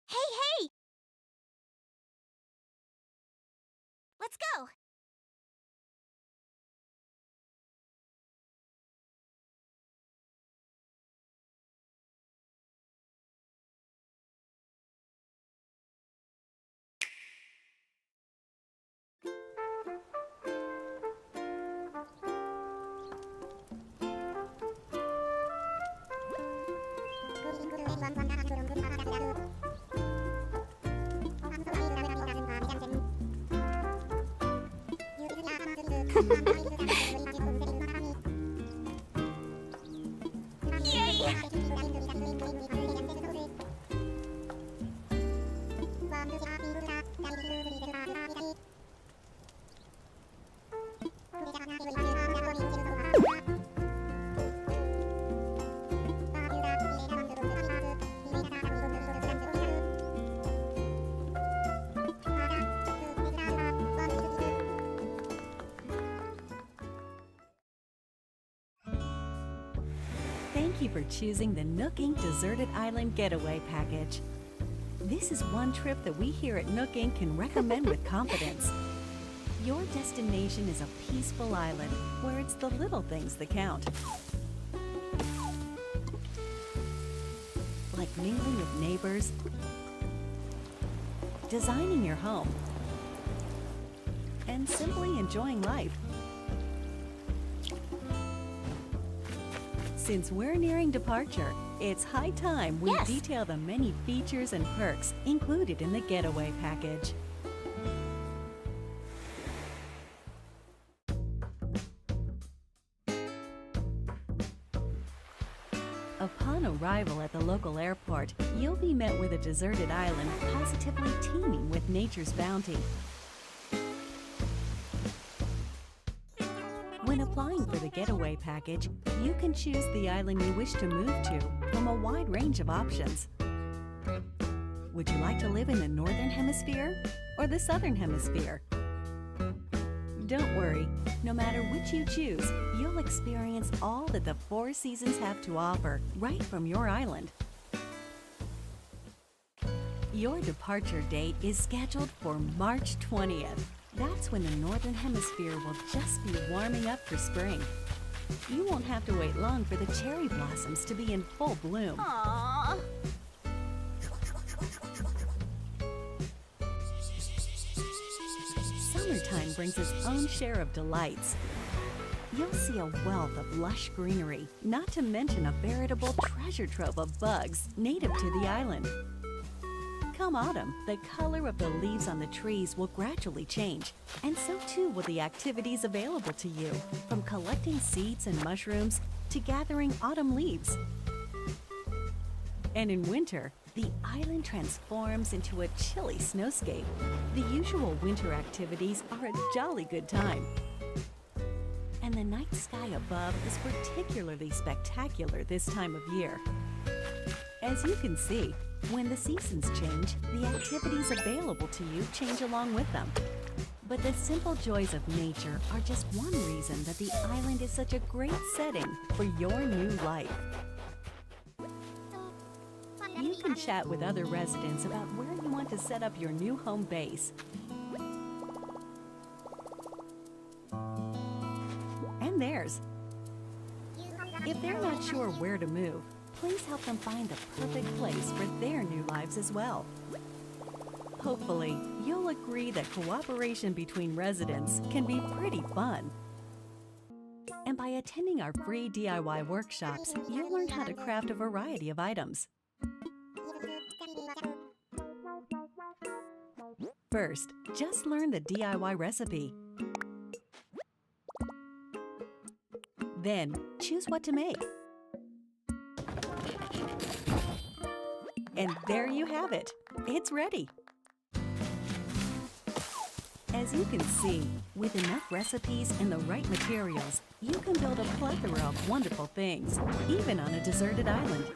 Hey, hey! Let's go! Thank you for choosing the Nook Inc. Deserted Island Getaway Package. This is one trip that we here at Nook Inc. can recommend with confidence. Your destination is a peaceful island where it's the little things that count. Like mingling with neighbors, designing your home, and simply enjoying life. Since we're nearing departure, it's high time we detail the many features and perks included in the getaway package. Upon arrival at the local airport, you'll be met with a deserted island positively teeming with nature's bounty. When applying for the getaway package, you can choose the island you wish to move to from a wide range of options. Would you like to live in the Northern Hemisphere or the Southern Hemisphere? Don't worry, no matter which you choose, you'll experience all that the 4 seasons have to offer right from your island. Your departure date is scheduled for March 20th. That's when the Northern Hemisphere will just be warming up for spring. You won't have to wait long for the cherry blossoms to be in full bloom. Aww. Summertime brings its own share of delights. You'll see a wealth of lush greenery, not to mention a veritable treasure trove of bugs native to the island. Come autumn, the color of the leaves on the trees will gradually change, and so too will the activities available to you, from collecting seeds and mushrooms to gathering autumn leaves. And in winter, the island transforms into a chilly snowscape. The usual winter activities are a jolly good time. And the night sky above is particularly spectacular this time of year. As you can see, when the seasons change, the activities available to you change along with them. But the simple joys of nature are just one reason that the island is such a great setting for your new life. You can chat with other residents about where you want to set up your new home base. And theirs. If they're not sure where to move, please help them find the perfect place for their new lives as well. Hopefully, you'll agree that cooperation between residents can be pretty fun. And by attending our free DIY workshops, you'll learn how to craft a variety of items. First, just learn the DIY recipe. Then, choose what to make. And there you have it. It's ready. As you can see, with enough recipes and the right materials, you can build a plethora of wonderful things, even on a deserted island.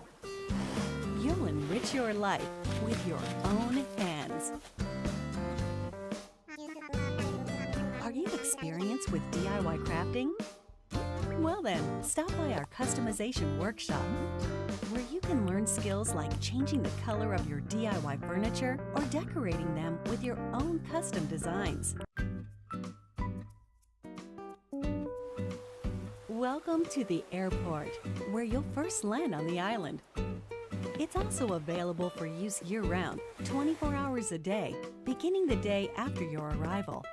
You'll enrich your life with your own hands. Are you experienced with DIY crafting? Well then, stop by our customization workshop, where you can learn skills like changing the color of your DIY furniture or decorating them with your own custom designs. Welcome to the airport, where you'll first land on the island. It's also available for use year-round, 24 hours a day, beginning the day after your arrival.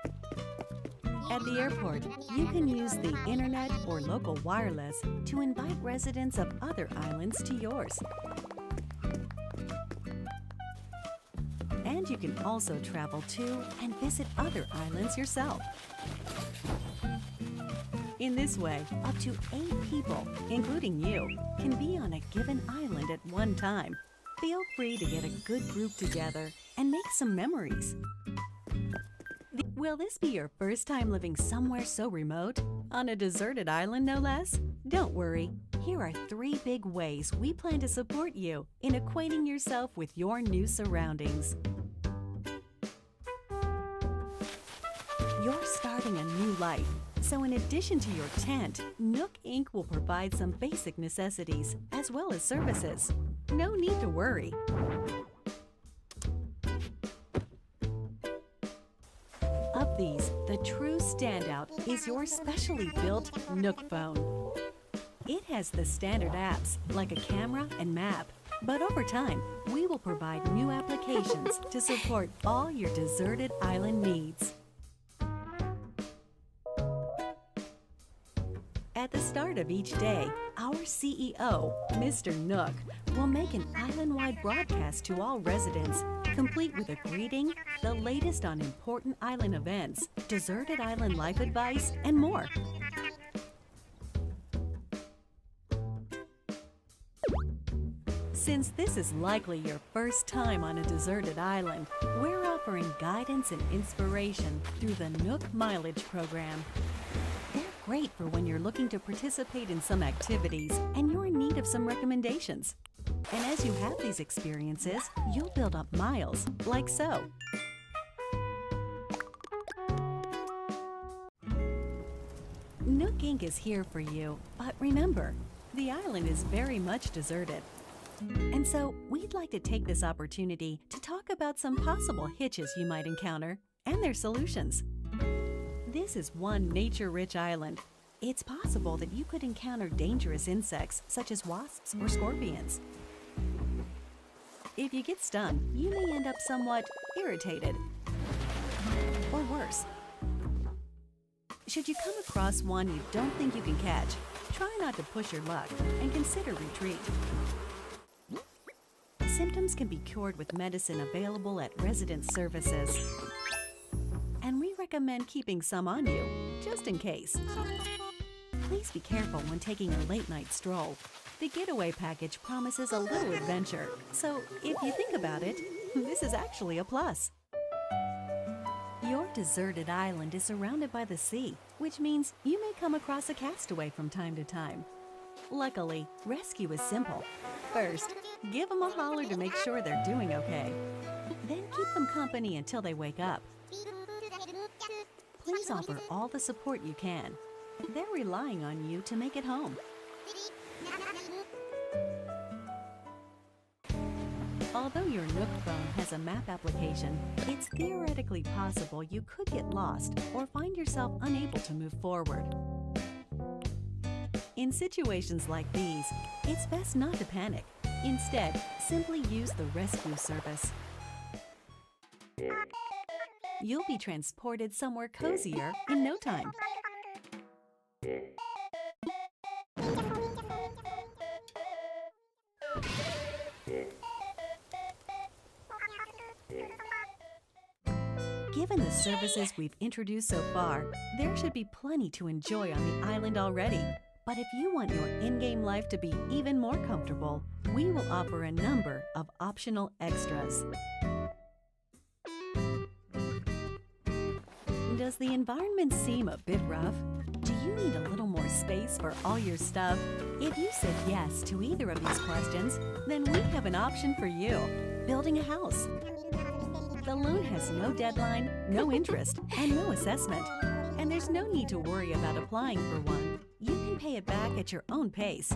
At the airport, you can use the internet or local wireless to invite residents of other islands to yours. And you can also travel to and visit other islands yourself. In this way, up to 8 people, including you, can be on a given island at one time. Feel free to get a good group together and make some memories. Will this be your first time living somewhere so remote? On a deserted island, no less? Don't worry. Here are 3 big ways we plan to support you in acquainting yourself with your new surroundings. You're starting a new life. So in addition to your tent, Nook Inc. will provide some basic necessities as well as services. No need to worry. Of these, the true standout is your specially built Nook phone. It has the standard apps like a camera and map, but over time, we will provide new applications to support all your deserted island needs. At the start of each day, our CEO, Mr. Nook, will make an island-wide broadcast to all residents, complete with a greeting, the latest on important island events, deserted island life advice, and more. Since this is likely your first time on a deserted island, we're offering guidance and inspiration through the Nook Mileage Program. Great for when you're looking to participate in some activities and you're in need of some recommendations. And as you have these experiences, you'll build up miles, like so. Nook Inc. is here for you, but remember, the island is very much deserted. And so we'd like to take this opportunity to talk about some possible hitches you might encounter and their solutions. This is one nature-rich island. It's possible that you could encounter dangerous insects such as wasps or scorpions. If you get stung, you may end up somewhat irritated, or worse. Should you come across one you don't think you can catch, try not to push your luck and consider retreat. Symptoms can be cured with medicine available at resident services. And we recommend keeping some on you, just in case. Please be careful when taking a late-night stroll. The getaway package promises a little adventure, so if you think about it, this is actually a plus. Your deserted island is surrounded by the sea, which means you may come across a castaway from time to time. Luckily, rescue is simple. First, give them a holler to make sure they're doing okay. Then keep them company until they wake up. Please offer all the support you can. They're relying on you to make it home. Although your Nook phone has a map application, it's theoretically possible you could get lost or find yourself unable to move forward. In situations like these, it's best not to panic. Instead, simply use the rescue service. You'll be transported somewhere cozier in no time. Given the services we've introduced so far, there should be plenty to enjoy on the island already. But if you want your in-game life to be even more comfortable, we will offer a number of optional extras. Does the environment seem a bit rough? Do you need a little more space for all your stuff? If you said yes to either of these questions, then we have an option for you: building a house. The loan has no deadline, no interest, and no assessment. And there's no need to worry about applying for one. You can pay it back at your own pace.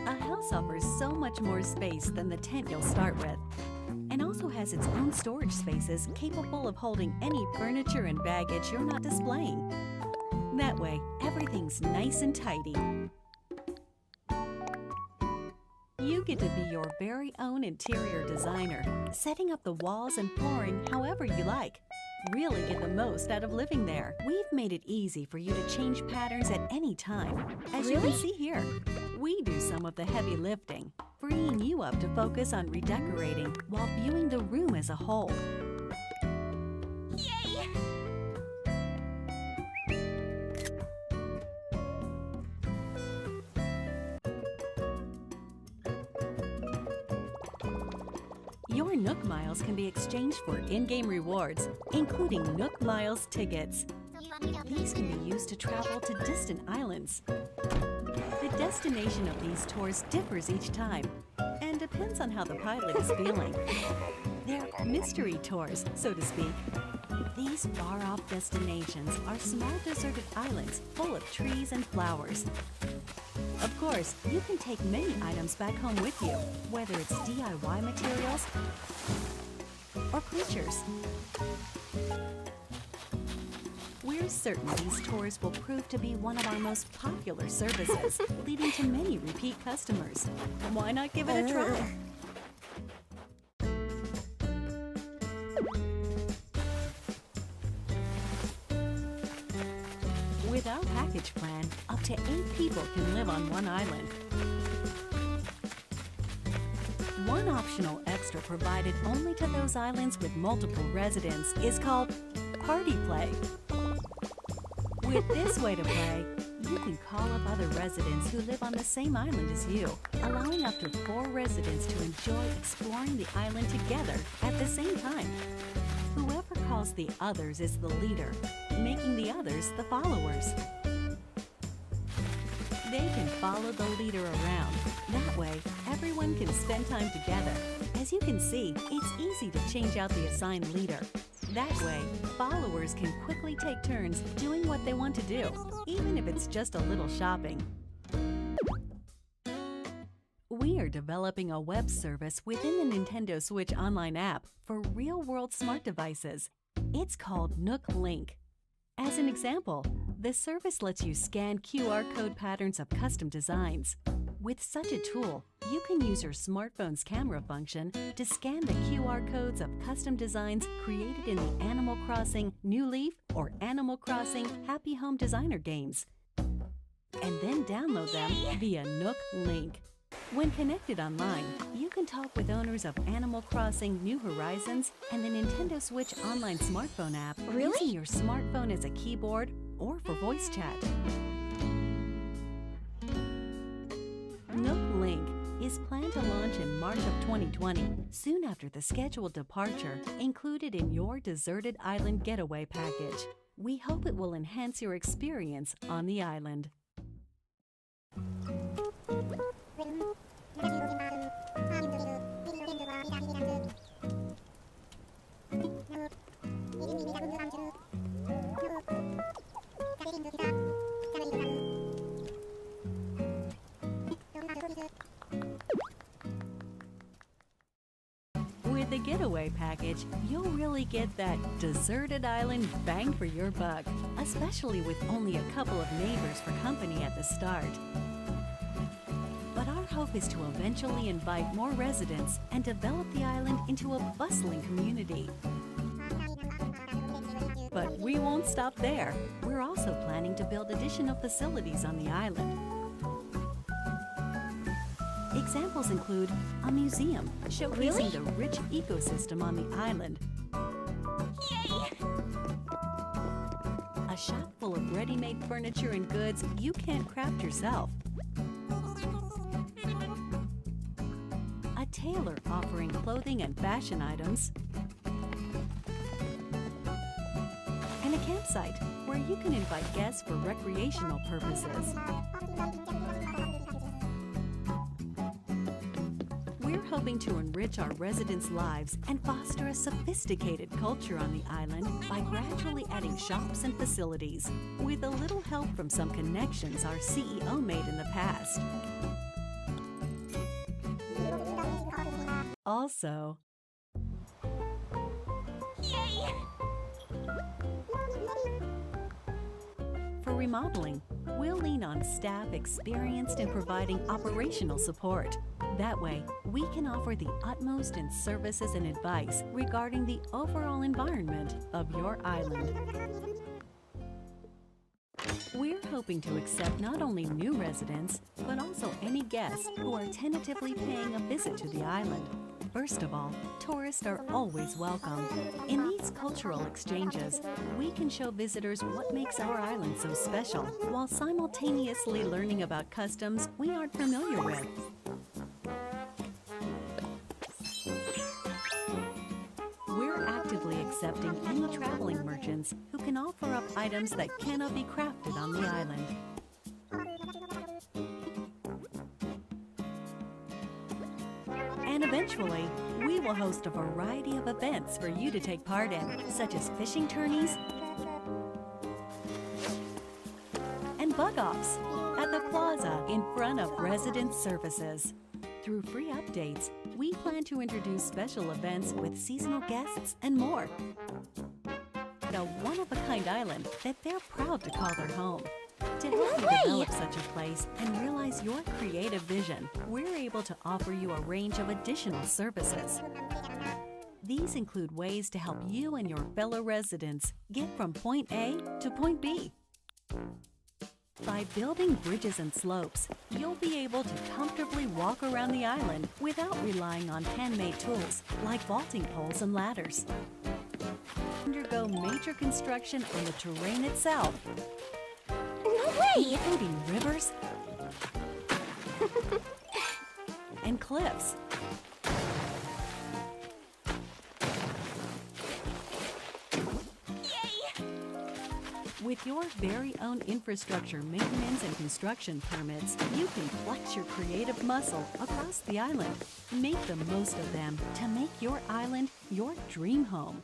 A house offers so much more space than the tent you'll start with, and also has its own storage spaces capable of holding any furniture and baggage you're not displaying. That way, everything's nice and tidy. You get to be your very own interior designer, setting up the walls and flooring however you like. Really get the most out of living there. We've made it easy for you to change patterns at any time. As you can see here, we do some of the heavy lifting, freeing you up to focus on redecorating while viewing the room as a whole. Yay! Your Nook Miles can be exchanged for in-game rewards, including Nook Miles tickets. These can be used to travel to distant islands. The destination of these tours differs each time and depends on how the pilot is feeling. They're mystery tours, so to speak. These far-off destinations are small deserted islands full of trees and flowers. Of course, you can take many items back home with you, whether it's DIY materials or creatures. We're certain these tours will prove to be one of our most popular services, leading to many repeat customers. Why not give it a try? With our package plan, up to 8 people can live on one island. One optional extra provided only to those islands with multiple residents is called Party Play. With this way to play, you can call up other residents who live on the same island as you, allowing up to 4 residents to enjoy exploring the island together at the same time. Whoever calls the others is the leader, making the others the followers. They can follow the leader around. That way, everyone can spend time together. As you can see, it's easy to change out the assigned leader. That way, followers can quickly take turns doing what they want to do, even if it's just a little shopping. We are developing a web service within the Nintendo Switch Online app for real-world smart devices. It's called Nook Link. As an example, the service lets you scan QR code patterns of custom designs. With such a tool, you can use your smartphone's camera function to scan the QR codes of custom designs created in the Animal Crossing New Leaf or Animal Crossing Happy Home Designer games, and then download them via Nook Link. When connected online, you can talk with owners of Animal Crossing New Horizons and the Nintendo Switch Online smartphone app using your smartphone as a keyboard or for voice chat. Nook Link is planned to launch in March of 2020, soon after the scheduled departure included in your deserted island getaway package. We hope it will enhance your experience on the island. With the getaway package, you'll really get that deserted island bang for your buck, especially with only a couple of neighbors for company at the start. But our hope is to eventually invite more residents and develop the island into a bustling community. But we won't stop there. We're also planning to build additional facilities on the island. Examples include a museum showcasing the rich ecosystem on the island, Yay! a shop full of ready-made furniture and goods you can't craft yourself, a tailor offering clothing and fashion items, and a campsite where you can invite guests for recreational purposes. We're hoping to enrich our residents' lives and foster a sophisticated culture on the island by gradually adding shops and facilities, with a little help from some connections our CEO made in the past. Also, Yay! for remodeling, we'll lean on staff experienced in providing operational support. That way, we can offer the utmost in services and advice regarding the overall environment of your island. We're hoping to accept not only new residents, but also any guests who are tentatively paying a visit to the island. First of all, tourists are always welcome. In these cultural exchanges, we can show visitors what makes our island so special, while simultaneously learning about customs we aren't familiar with. We're actively accepting any traveling merchants who can offer up items that cannot be crafted on the island. And eventually, we will host a variety of events for you to take part in, such as fishing tourneys and bug-offs at the plaza in front of resident services. Through free updates, we plan to introduce special events with seasonal guests and more. A one-of-a-kind island that they're proud to call their home. To help you develop such a place and realize your creative vision, we're able to offer you a range of additional services. These include ways to help you and your fellow residents get from point A to point B. By building bridges and slopes, you'll be able to comfortably walk around the island without relying on handmade tools like vaulting poles and ladders. Undergo major construction on the terrain itself, No way! including rivers and cliffs. Yay! With your very own infrastructure maintenance and construction permits, you can flex your creative muscle across the island. Make the most of them to make your island your dream home.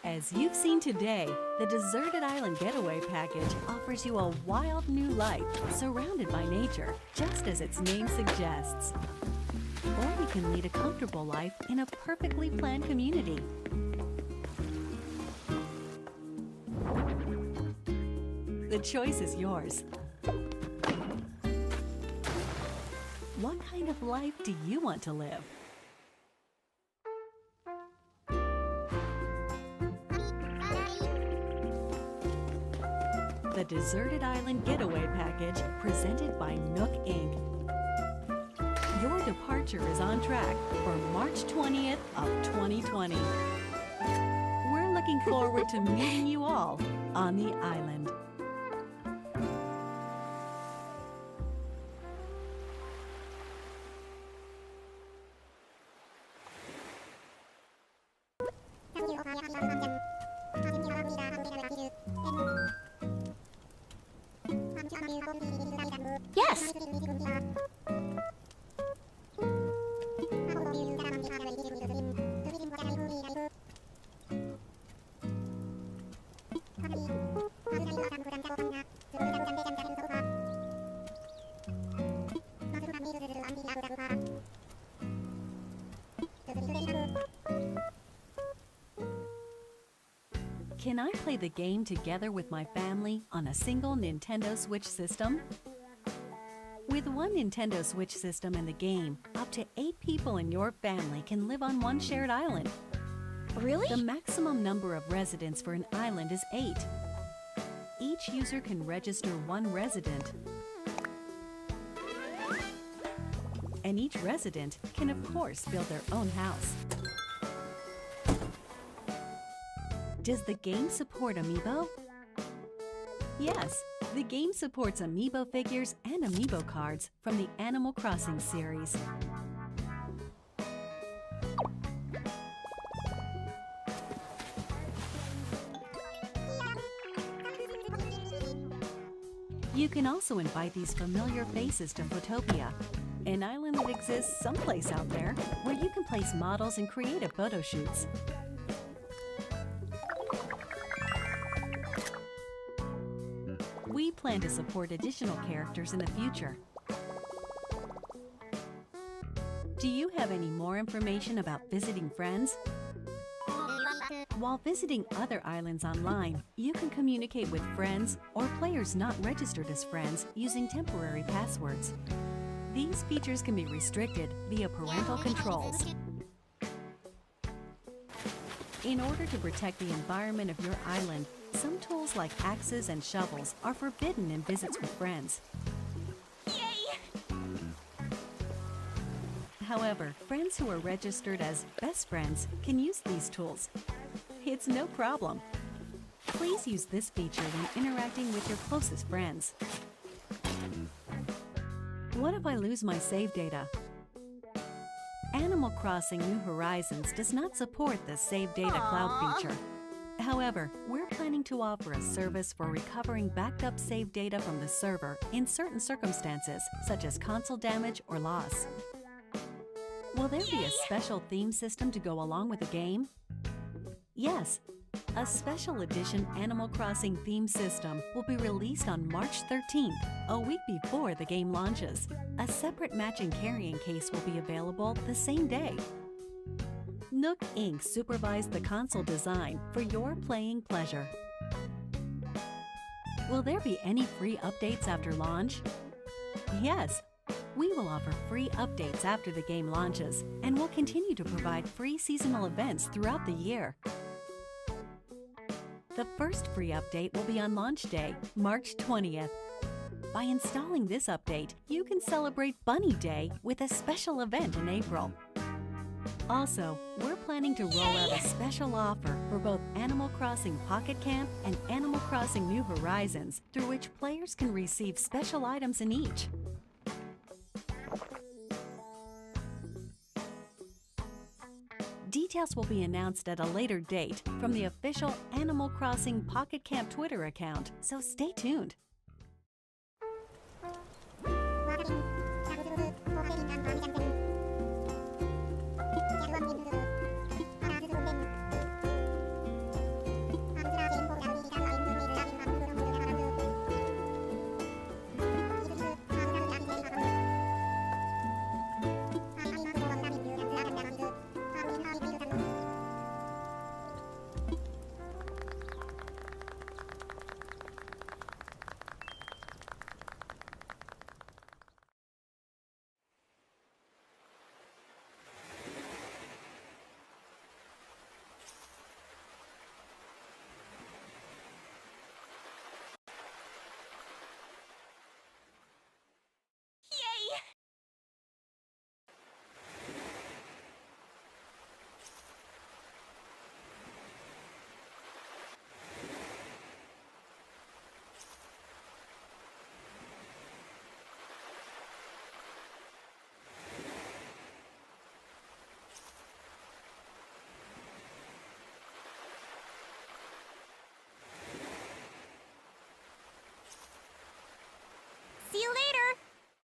As you've seen today, the Deserted Island Getaway Package offers you a wild new life surrounded by nature, just as its name suggests. Or you can lead a comfortable life in a perfectly planned community. The choice is yours. What kind of life do you want to live? The Deserted Island Getaway Package, presented by Nook Inc. Your departure is on track for March 20th of 2020. We're looking forward to meeting you all on the island. Yes! Can I play the game together with my family on a single Nintendo Switch system? With one Nintendo Switch system and the game, up to 8 people in your family can live on one shared island. Really? The maximum number of residents for an island is 8. Each user can register one resident. And each resident can, of course, build their own house. Does the game support Amiibo? Yes, the game supports Amiibo figures and Amiibo cards from the Animal Crossing series. You can also invite these familiar faces to Photopia an island that exists someplace out there where you can place models and creative photo shoots. We plan to support additional characters in the future. Do you have any more information about visiting friends? While visiting other islands online, you can communicate with friends or players not registered as friends using temporary passwords. These features can be restricted via parental controls. In order to protect the environment of your island, some tools like axes and shovels are forbidden in visits with friends. Yay! However, friends who are registered as best friends can use these tools. It's no problem. Please use this feature when interacting with your closest friends. What if I lose my save data? Animal Crossing New Horizons does not support the Save Data Cloud feature. However, we're planning to offer a service for recovering backed up save data from the server in certain circumstances, such as console damage or loss. Will there be a special theme system to go along with the game? Yes, a special edition Animal Crossing theme system will be released on March 13th, a week before the game launches. A separate matching carrying case will be available the same day. Nook Inc. supervised the console design for your playing pleasure. Will there be any free updates after launch? Yes. We will offer free updates after the game launches, and will continue to provide free seasonal events throughout the year. The first free update will be on launch day, March 20th. By installing this update, you can celebrate Bunny Day with a special event in April. Also, we're planning to roll out a special offer for both Animal Crossing Pocket Camp and Animal Crossing New Horizons, through which players can receive special items in each. Details will be announced at a later date from the official Animal Crossing Pocket Camp Twitter account, so stay tuned.